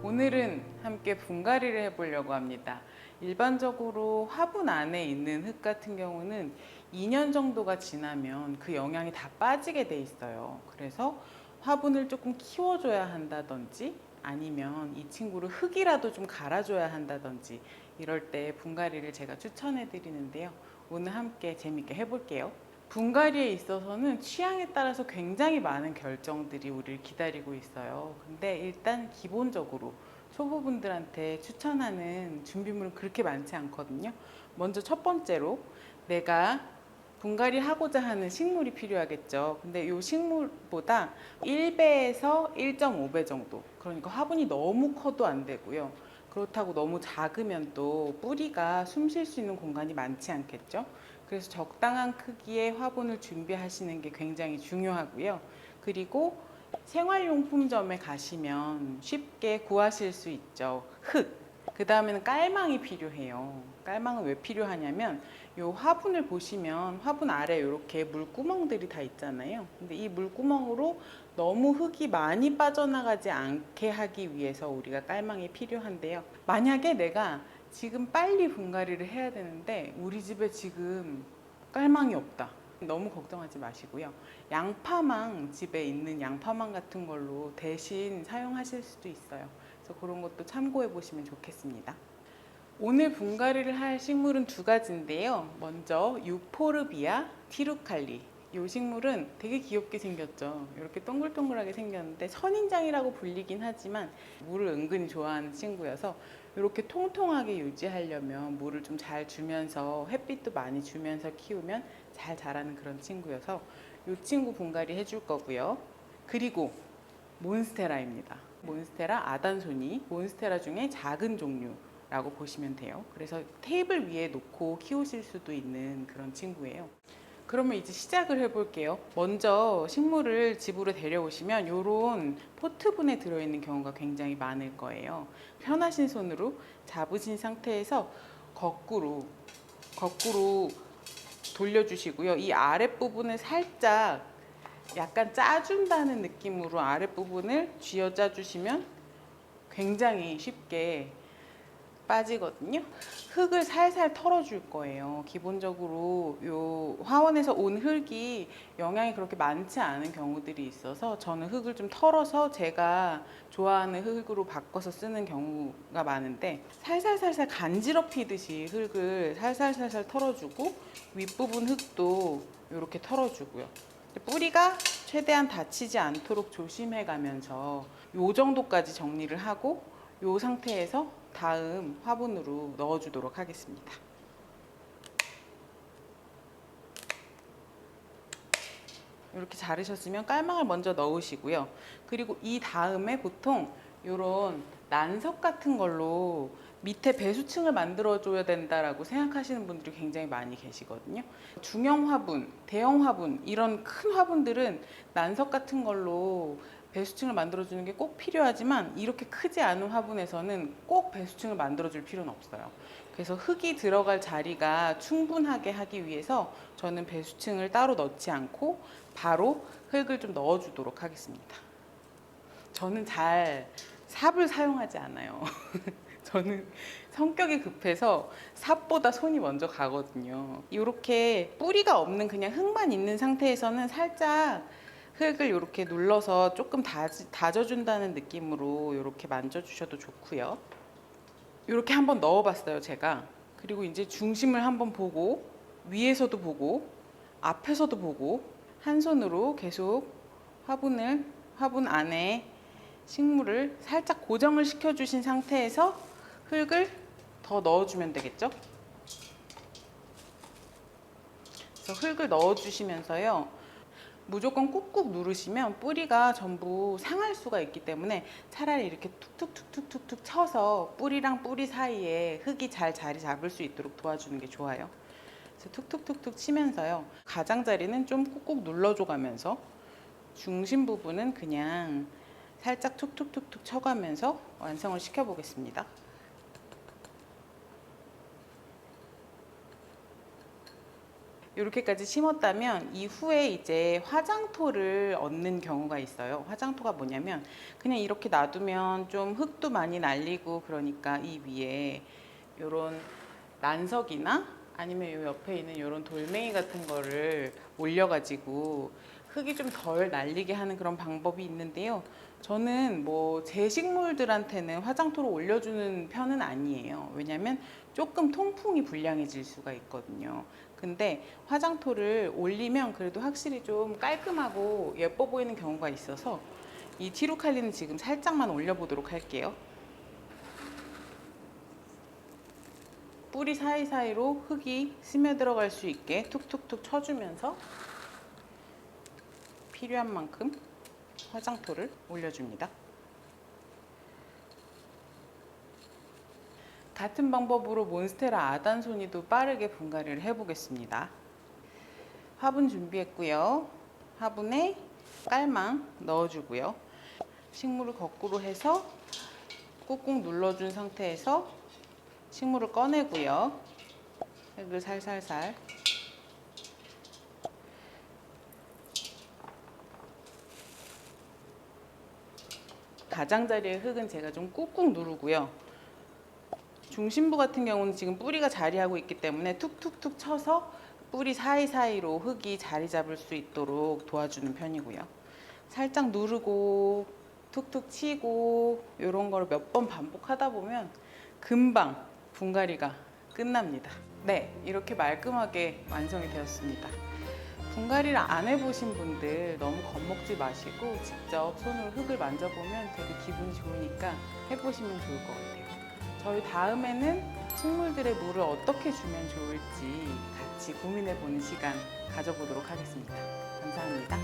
오늘은 함께 분갈이를 해보려고 합니다. 일반적으로 화분 안에 있는 흙 같은 경우는 2년 정도가 지나면 그 영양이 다 빠지게 돼 있어요. 그래서 화분을 조금 키워줘야 한다든지 아니면 이 친구를 흙이라도 좀 갈아줘야 한다든지 이럴 때 분갈이를 제가 추천해 드리는데요. 오늘 함께 재밌게 해볼게요. 분갈이에 있어서는 취향에 따라서 굉장히 많은 결정들이 우리를 기다리고 있어요. 근데 일단 기본적으로 초보분들한테 추천하는 준비물은 그렇게 많지 않거든요. 먼저 첫 번째로 내가 분갈이 하고자 하는 식물이 필요하겠죠. 근데 이 식물보다 1배에서 1.5배 정도. 그러니까 화분이 너무 커도 안 되고요. 그렇다고 너무 작으면 또 뿌리가 숨 쉴 수 있는 공간이 많지 않겠죠. 그래서 적당한 크기의 화분을 준비하시는 게 굉장히 중요하고요. 그리고 생활용품점에 가시면 쉽게 구하실 수 있죠. 흙. 그 다음에는 깔망이 필요해요. 깔망은 왜 필요하냐면 이 화분을 보시면 화분 아래 이렇게 물구멍들이 다 있잖아요. 근데 이 물구멍으로 너무 흙이 많이 빠져나가지 않게 하기 위해서 우리가 깔망이 필요한데요. 만약에 내가 지금 빨리 분갈이를 해야 되는데 우리 집에 지금 깔망이 없다. 너무 걱정하지 마시고요. 양파망, 집에 있는 양파망 같은 걸로 대신 사용하실 수도 있어요. 그래서 그런 것도 참고해 보시면 좋겠습니다. 오늘 분갈이를 할 식물은 두 가지인데요. 먼저 유포르비아 티루칼리. 이 식물은 되게 귀엽게 생겼죠. 이렇게 동글동글하게 생겼는데 선인장이라고 불리긴 하지만 물을 은근히 좋아하는 친구여서 이렇게 통통하게 유지하려면 물을 좀 잘 주면서 햇빛도 많이 주면서 키우면 잘 자라는 그런 친구여서 이 친구 분갈이 해줄 거고요. 그리고 몬스테라입니다. 몬스테라 아단소니, 몬스테라 중에 작은 종류라고 보시면 돼요. 그래서 테이블 위에 놓고 키우실 수도 있는 그런 친구예요. 그러면 이제 시작을 해볼게요. 먼저 식물을 집으로 데려오시면 이런 포트분에 들어있는 경우가 굉장히 많을 거예요. 편하신 손으로 잡으신 상태에서 거꾸로 돌려주시고요. 이 아랫부분을 살짝 약간 짜준다는 느낌으로 아랫부분을 쥐어 짜주시면 굉장히 쉽게 빠지거든요. 흙을 살살 털어줄 거예요. 기본적으로 요 화원에서 온 흙이 영양이 그렇게 많지 않은 경우들이 있어서 저는 흙을 좀 털어서 제가 좋아하는 흙으로 바꿔서 쓰는 경우가 많은데 살살살살 간지럽히듯이 흙을 살살살살 털어주고 윗부분 흙도 이렇게 털어주고요. 뿌리가 최대한 다치지 않도록 조심해 가면서 요 정도까지 정리를 하고 요 상태에서 다음 화분으로 넣어주도록 하겠습니다. 이렇게 자르셨으면 깔망을 먼저 넣으시고요. 그리고 이 다음에 보통 이런 난석 같은 걸로 밑에 배수층을 만들어줘야 된다라고 생각하시는 분들이 굉장히 많이 계시거든요. 중형 화분, 대형 화분 이런 큰 화분들은 난석 같은 걸로 배수층을 만들어주는 게 꼭 필요하지만 이렇게 크지 않은 화분에서는 꼭 배수층을 만들어줄 필요는 없어요. 그래서 흙이 들어갈 자리가 충분하게 하기 위해서 저는 배수층을 따로 넣지 않고 바로 흙을 좀 넣어주도록 하겠습니다. 저는 잘 삽을 사용하지 않아요. 저는 성격이 급해서 삽보다 손이 먼저 가거든요. 이렇게 뿌리가 없는 그냥 흙만 있는 상태에서는 살짝 흙을 이렇게 눌러서 조금 다져준다는 느낌으로 이렇게 만져주셔도 좋고요. 이렇게 한번 넣어봤어요, 제가. 그리고 이제 중심을 한번 보고 위에서도 보고 앞에서도 보고 한 손으로 계속 화분 안에 식물을 살짝 고정을 시켜주신 상태에서 흙을 더 넣어주면 되겠죠? 그래서 흙을 넣어주시면서요. 무조건 꾹꾹 누르시면 뿌리가 전부 상할 수가 있기 때문에 차라리 이렇게 툭툭툭툭툭툭 쳐서 뿌리랑 뿌리 사이에 흙이 잘 자리 잡을 수 있도록 도와주는 게 좋아요. 그래서 툭툭툭툭 치면서요. 가장자리는 좀 꾹꾹 눌러줘 가면서 중심 부분은 그냥 살짝 툭툭툭툭 쳐가면서 완성을 시켜보겠습니다. 이렇게까지 심었다면 이후에 이제 화장토를 얻는 경우가 있어요. 화장토가 뭐냐면 그냥 이렇게 놔두면 좀 흙도 많이 날리고 그러니까 이 위에 이런 난석이나 아니면 이 옆에 있는 이런 돌멩이 같은 거를 올려가지고 흙이 좀 덜 날리게 하는 그런 방법이 있는데요. 저는 뭐 제 식물들한테는 화장토를 올려주는 편은 아니에요. 왜냐면 조금 통풍이 불량해질 수가 있거든요. 근데 화장토를 올리면 그래도 확실히 좀 깔끔하고 예뻐 보이는 경우가 있어서 이 티루칼리는 지금 살짝만 올려보도록 할게요. 뿌리 사이사이로 흙이 스며들어갈 수 있게 툭툭툭 쳐주면서 필요한 만큼 화장토를 올려줍니다. 같은 방법으로 몬스테라 아단소니도 빠르게 분갈이를 해보겠습니다. 화분 준비했고요. 화분에 깔망 넣어주고요. 식물을 거꾸로 해서 꾹꾹 눌러준 상태에서 식물을 꺼내고요. 흙을 살살살 가장자리의 흙은 제가 좀 꾹꾹 누르고요. 중심부 같은 경우는 지금 뿌리가 자리하고 있기 때문에 툭툭툭 쳐서 뿌리 사이사이로 흙이 자리 잡을 수 있도록 도와주는 편이고요. 살짝 누르고 툭툭 치고 이런 걸 몇 번 반복하다 보면 금방 분갈이가 끝납니다. 네, 이렇게 말끔하게 완성이 되었습니다. 분갈이를 안 해보신 분들 너무 겁먹지 마시고 직접 손으로 흙을 만져보면 되게 기분이 좋으니까 해보시면 좋을 것 같아요. 저희 다음에는 식물들의 물을 어떻게 주면 좋을지 같이 고민해보는 시간 가져보도록 하겠습니다. 감사합니다.